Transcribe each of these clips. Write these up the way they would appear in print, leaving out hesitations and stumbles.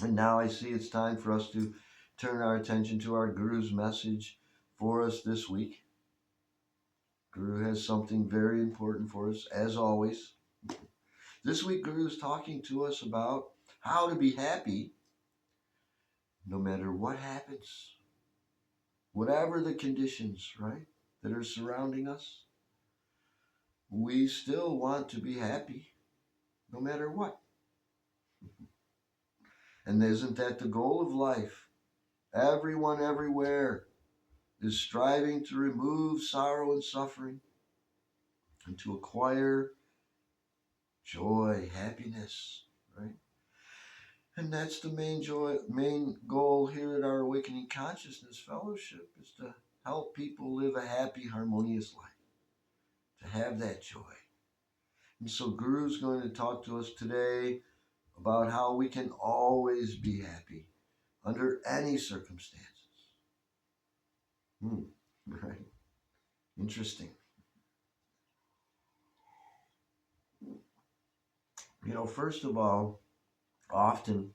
And now I see it's time for us to turn our attention to our Guru's message for us this week. Guru has something very important for us, as always. This week, Guru is talking to us about how to be happy no matter what happens, whatever the conditions, right, that are surrounding us. We still want to be happy no matter what. And isn't that the goal of life? Everyone everywhere is striving to remove sorrow and suffering and to acquire joy, happiness, right? And that's the main goal here at our Awakening Consciousness Fellowship is to help people live a happy, harmonious life, to have that joy. And so Guru's going to talk to us today about how we can always be happy under any circumstances. Right. Interesting. First of all, often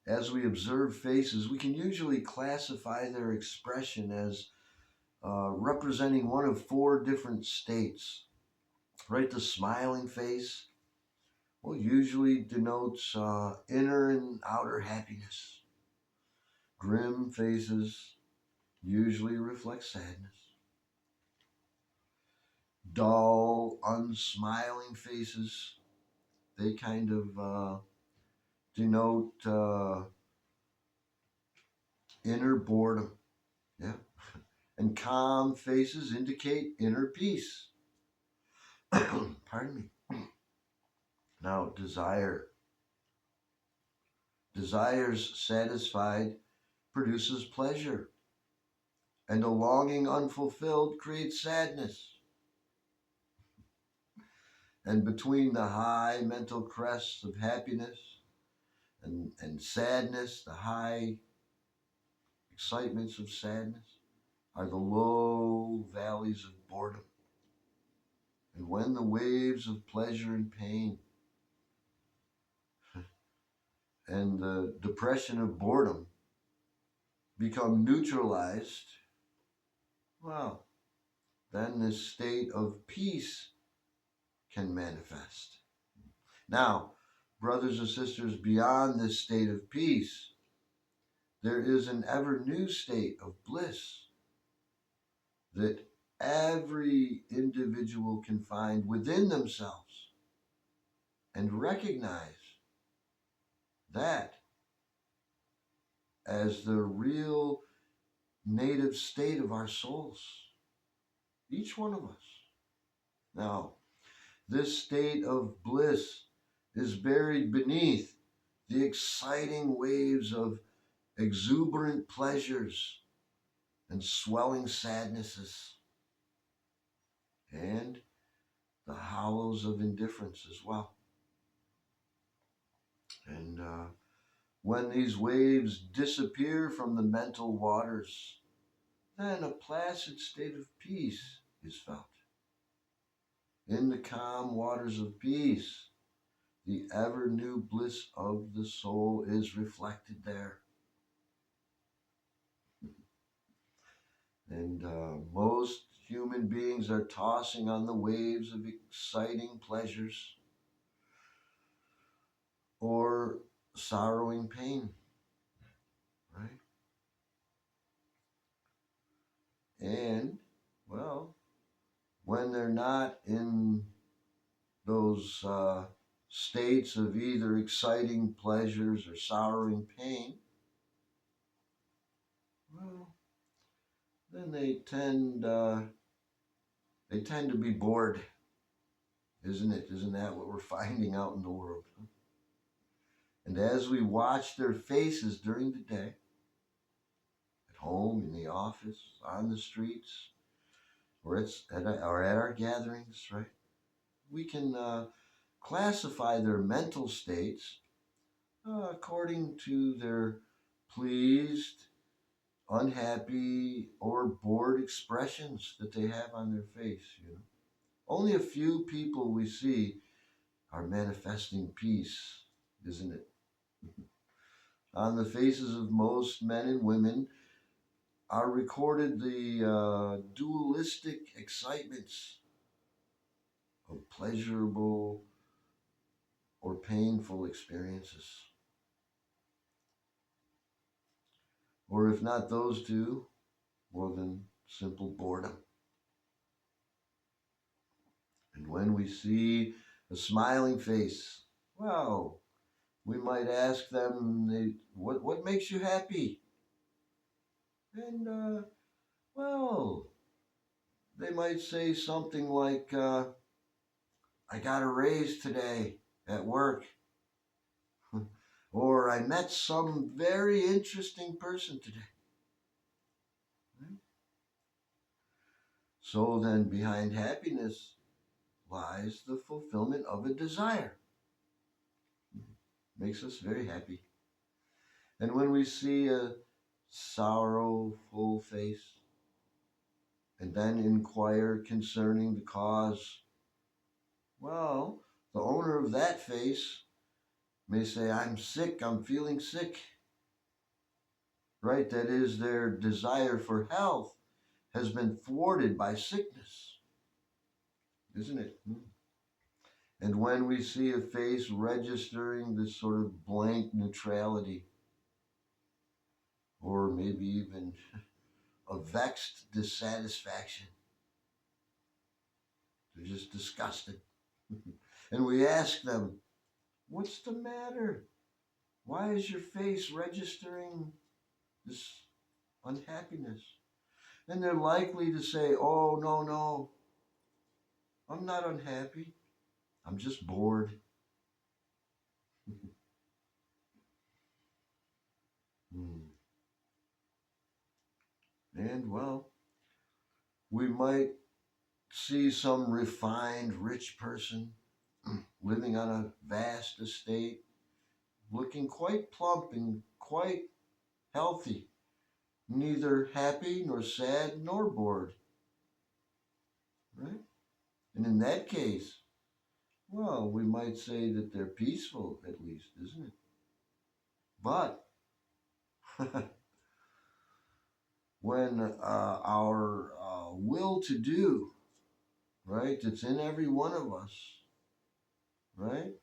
as we observe faces, we can usually classify their expression as representing one of four different states. Right, the smiling face, well, usually denotes inner and outer happiness. Grim faces usually reflect sadness. Dull, unsmiling faces, they kind of denote inner boredom. Yeah. And calm faces indicate inner peace. Pardon me. Now, desires satisfied produces pleasure, and a longing unfulfilled creates sadness. And between the high mental crests of happiness and sadness, the high excitements of sadness, are the low valleys of boredom. And when the waves of pleasure and pain and the depression of boredom become neutralized, well, then this state of peace can manifest. Now, brothers and sisters, beyond this state of peace, there is an ever new state of bliss that every individual can find within themselves and recognize that as the real native state of our souls, each one of us. Now, this state of bliss is buried beneath the exciting waves of exuberant pleasures and swelling sadnesses and the hollows of indifference as well. And when these waves disappear from the mental waters, then a placid state of peace is felt. In the calm waters of peace, the ever new bliss of the soul is reflected there. And most human beings are tossing on the waves of exciting pleasures or sorrowing pain, right? And, well, when they're not in those states of either exciting pleasures or sorrowing pain, well, then they tend to be bored, isn't it? Isn't that what we're finding out in the world? And as we watch their faces during the day, at home, in the office, on the streets, or at our gatherings, right? We can classify their mental states according to their pleased, unhappy, or bored expressions that they have on their face. Only a few people we see are manifesting peace, isn't it? on the faces of most men and women are recorded the dualistic excitements of pleasurable or painful experiences. Or if not those two, more than simple boredom. And when we see a smiling face, well, we might ask them, what makes you happy? And, well, they might say something like, I got a raise today at work. Or I met some very interesting person today. So then, behind happiness lies the fulfillment of a desire. Makes us very happy. And when we see a sorrowful face and then inquire concerning the cause, well, the owner of that face may say, I'm sick, I'm feeling sick. Right? That is, their desire for health has been thwarted by sickness. Isn't it? And when we see a face registering this sort of blank neutrality, or maybe even a vexed dissatisfaction, they're just disgusted. And we ask them, what's the matter? Why is your face registering this unhappiness? And they're likely to say, oh, no, I'm not unhappy. I'm just bored. And well, we might see some refined, rich person living on a vast estate, looking quite plump and quite healthy, neither happy nor sad nor bored. Right? And in that case, well, we might say that they're peaceful, at least, isn't it? But when our will to do, right, that's in every one of us, right,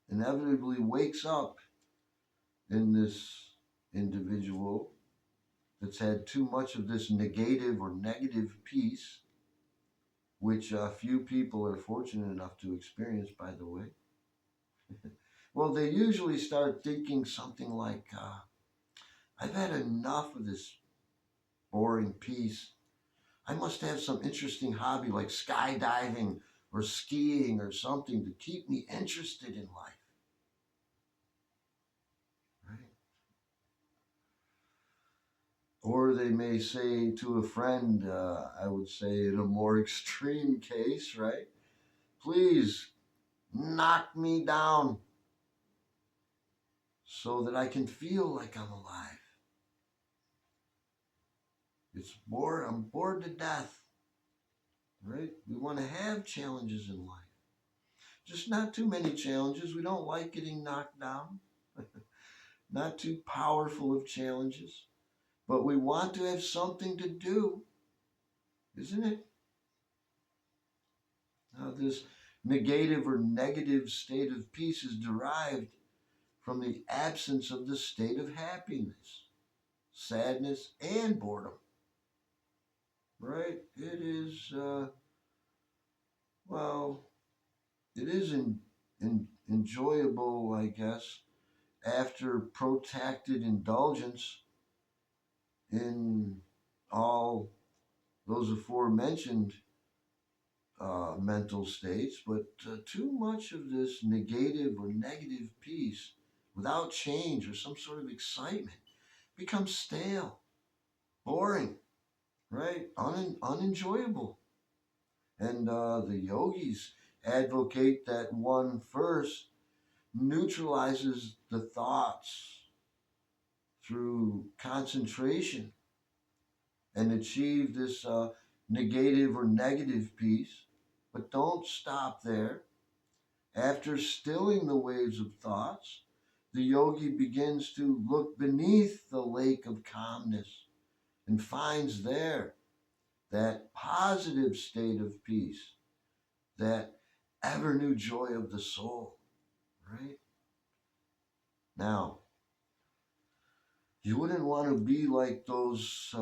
inevitably wakes up in this individual that's had too much of this negative or negative piece, which few people are fortunate enough to experience, by the way. Well, they usually start thinking something like, I've had enough of this boring piece. I must have some interesting hobby like skydiving or skiing or something to keep me interested in life. Right? Or they may say to a friend, I would say in a more extreme case, right? Please knock me down so that I can feel like I'm alive. I'm bored to death, right? We want to have challenges in life. Just not too many challenges. We don't like getting knocked down. Not too powerful of challenges. But we want to have something to do, isn't it? Now, this negative or negative state of peace is derived from the absence of the state of happiness, sadness, and boredom. Right? It is, well, it is enjoyable, I guess, after protracted indulgence in all those aforementioned mental states, but too much of this negative or negative piece without change or some sort of excitement becomes stale, boring, right? Unenjoyable. And the yogis advocate that one first neutralizes the thoughts through concentration and achieve this negative or negative piece, but don't stop there. After stilling the waves of thoughts, the yogi begins to look beneath the lake of calmness and finds there that positive state of peace, that ever new joy of the soul, right? Now, you wouldn't want to be like those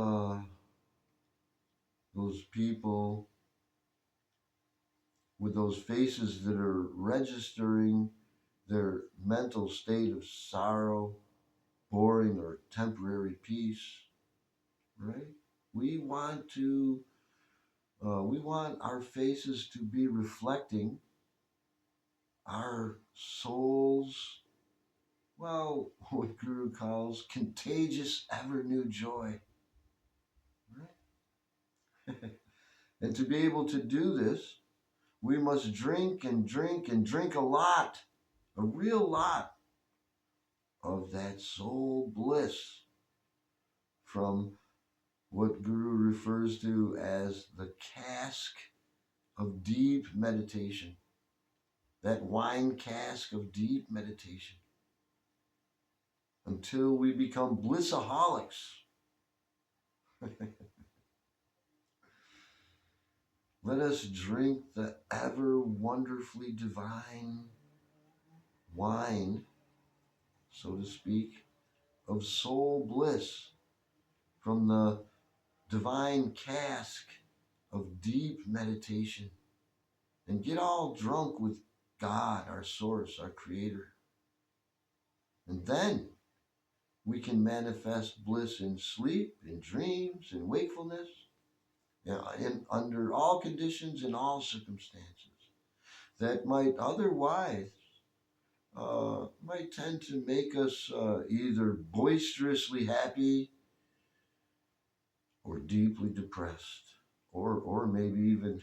people with those faces that are registering their mental state of sorrow, boring, or temporary peace, right? We want to, we want our faces to be reflecting our soul's, well, what Guru calls contagious, ever new joy, right? And to be able to do this, we must drink and drink and drink a lot, a real lot of that soul bliss from what Guru refers to as the cask of deep meditation, that wine cask of deep meditation, until we become blissaholics. Let us drink the ever wonderfully divine wine, so to speak, of soul bliss from the divine cask of deep meditation, and get all drunk with God, our source, our creator. And then we can manifest bliss in sleep, in dreams, in wakefulness, under all conditions, in all circumstances that might otherwise might tend to make us either boisterously happy or deeply depressed, or maybe even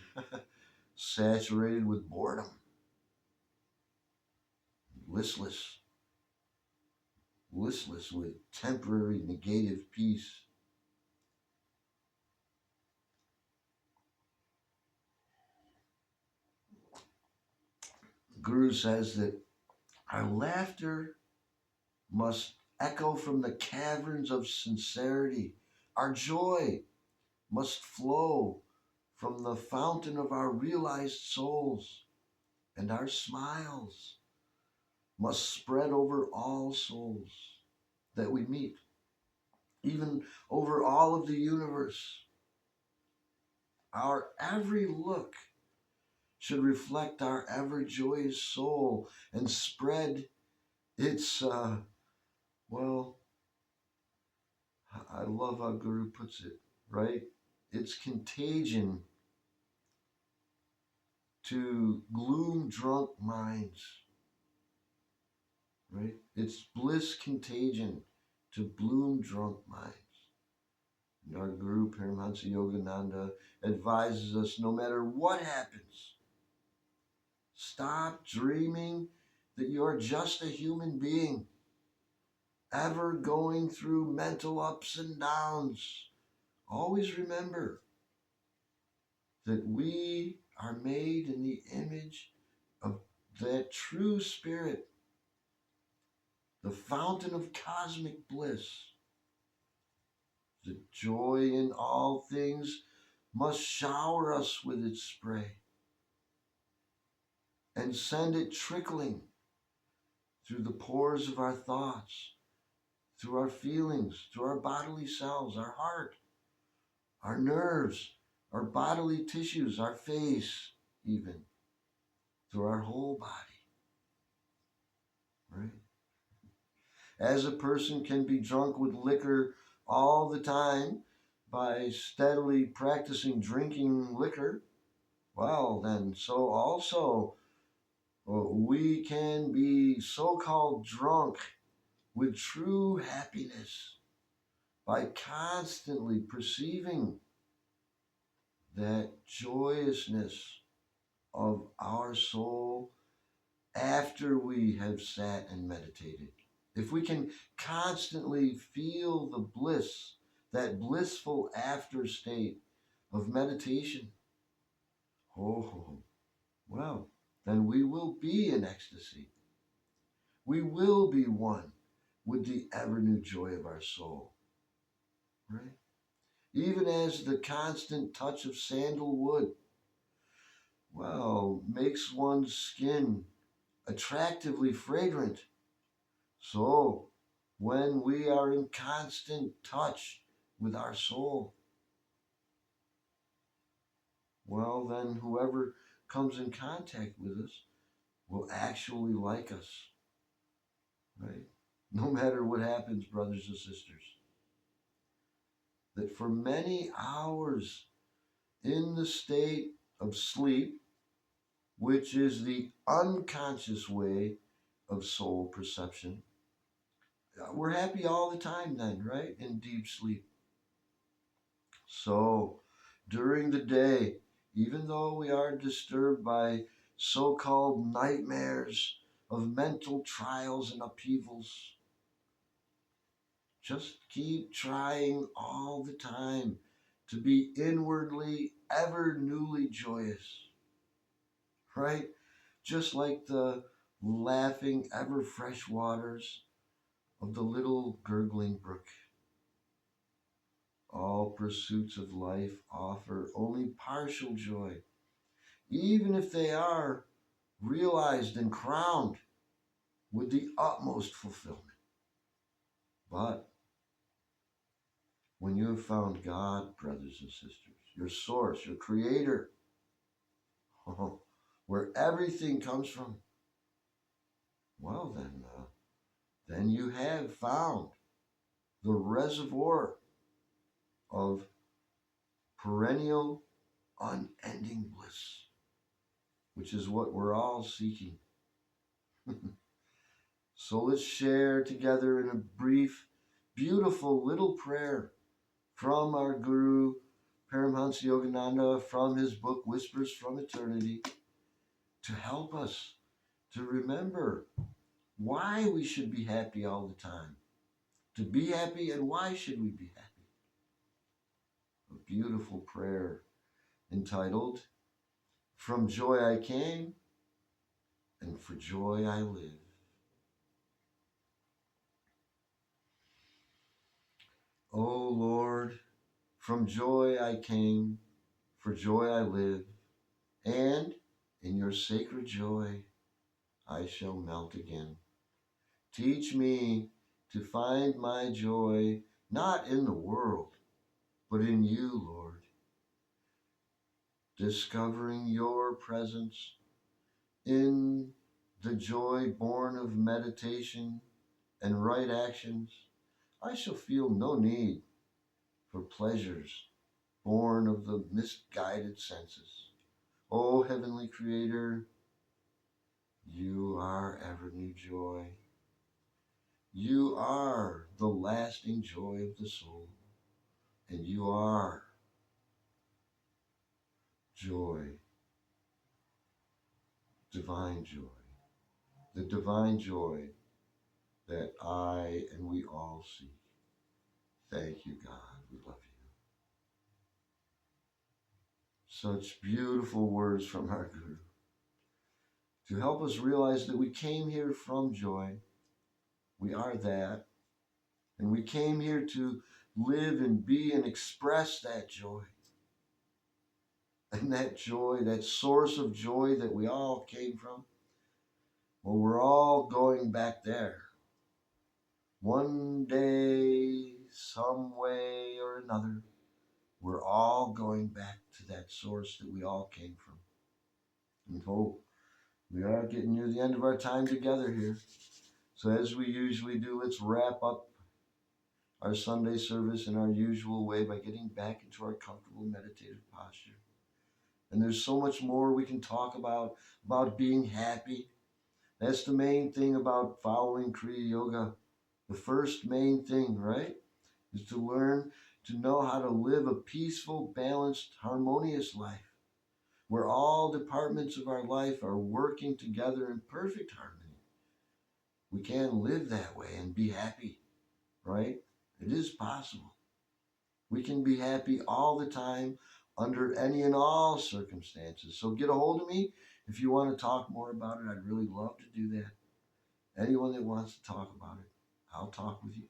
saturated with boredom, listless with temporary negative peace. Guru says that our laughter must echo from the caverns of sincerity. Our joy must flow from the fountain of our realized souls, and our smiles must spread over all souls that we meet, even over all of the universe. Our every look should reflect our ever joyous soul and spread its, well, I love how Guru puts it, right? Its contagion to gloom drunk minds, right? It's bliss contagion to bloom drunk minds. And our Guru Paramahansa Yogananda advises us, no matter what happens, stop dreaming that you're just a human being, ever going through mental ups and downs. Always remember that we are made in the image of that true spirit, the fountain of cosmic bliss. The joy in all things must shower us with its spray and send it trickling through the pores of our thoughts, through our feelings, through our bodily cells, our heart, our nerves, our bodily tissues, our face, even through our whole body, right? As a person can be drunk with liquor all the time by steadily practicing drinking liquor, well, then so also we can be so-called drunk with true happiness by constantly perceiving that joyousness of our soul after we have sat and meditated. If we can constantly feel the bliss, that blissful after state of meditation, oh, well, then we will be in ecstasy. We will be one with the ever new joy of our soul, right? Even as the constant touch of sandalwood, well, makes one's skin attractively fragrant. So, when we are in constant touch with our soul, well, then whoever comes in contact with us will actually like us, right? No matter what happens, brothers and sisters, that for many hours in the state of sleep, which is the unconscious way of soul perception, we're happy all the time then, right? In deep sleep. So, during the day, even though we are disturbed by so called nightmares of mental trials and upheavals, just keep trying all the time to be inwardly ever newly joyous, right? Just like the laughing, ever fresh waters of the little gurgling brook. All pursuits of life offer only partial joy, even if they are realized and crowned with the utmost fulfillment. But when you have found God, brothers and sisters, your source, your creator, where everything comes from, well, then you have found the reservoir of perennial, unending bliss, which is what we're all seeking. So let's share together in a brief, beautiful little prayer from our Guru, Paramhansa Yogananda, from his book Whispers from Eternity, to help us to remember why we should be happy all the time. To be happy, and why should we be happy? A beautiful prayer entitled, From Joy I Came, and for Joy I Live. O Lord, from joy I came, for joy I live, and in your sacred joy I shall melt again. Teach me to find my joy not in the world, but in you, Lord, discovering your presence in the joy born of meditation and right actions. I shall feel no need for pleasures born of the misguided senses. O Heavenly Creator, you are ever new joy. You are the lasting joy of the soul, and you are joy, divine joy, the divine joy that I and we all seek. Thank you, God. We love you. Such beautiful words from our Guru to help us realize that we came here from joy. We are that. And we came here to live and be and express that joy. And that joy, that source of joy that we all came from, well, we're all going back there. One day, some way or another, we're all going back to that source that we all came from. And hope we are getting near the end of our time together here. So as we usually do, let's wrap up our Sunday service in our usual way by getting back into our comfortable meditative posture. And there's so much more we can talk about being happy. That's the main thing about following Kriya Yoga. The first main thing, right, is to learn to know how to live a peaceful, balanced, harmonious life, where all departments of our life are working together in perfect harmony. We can live that way and be happy, right? It is possible. We can be happy all the time under any and all circumstances. So get a hold of me If you want to talk more about it, I'd really love to do that. Anyone that wants to talk about it, I'll talk with you.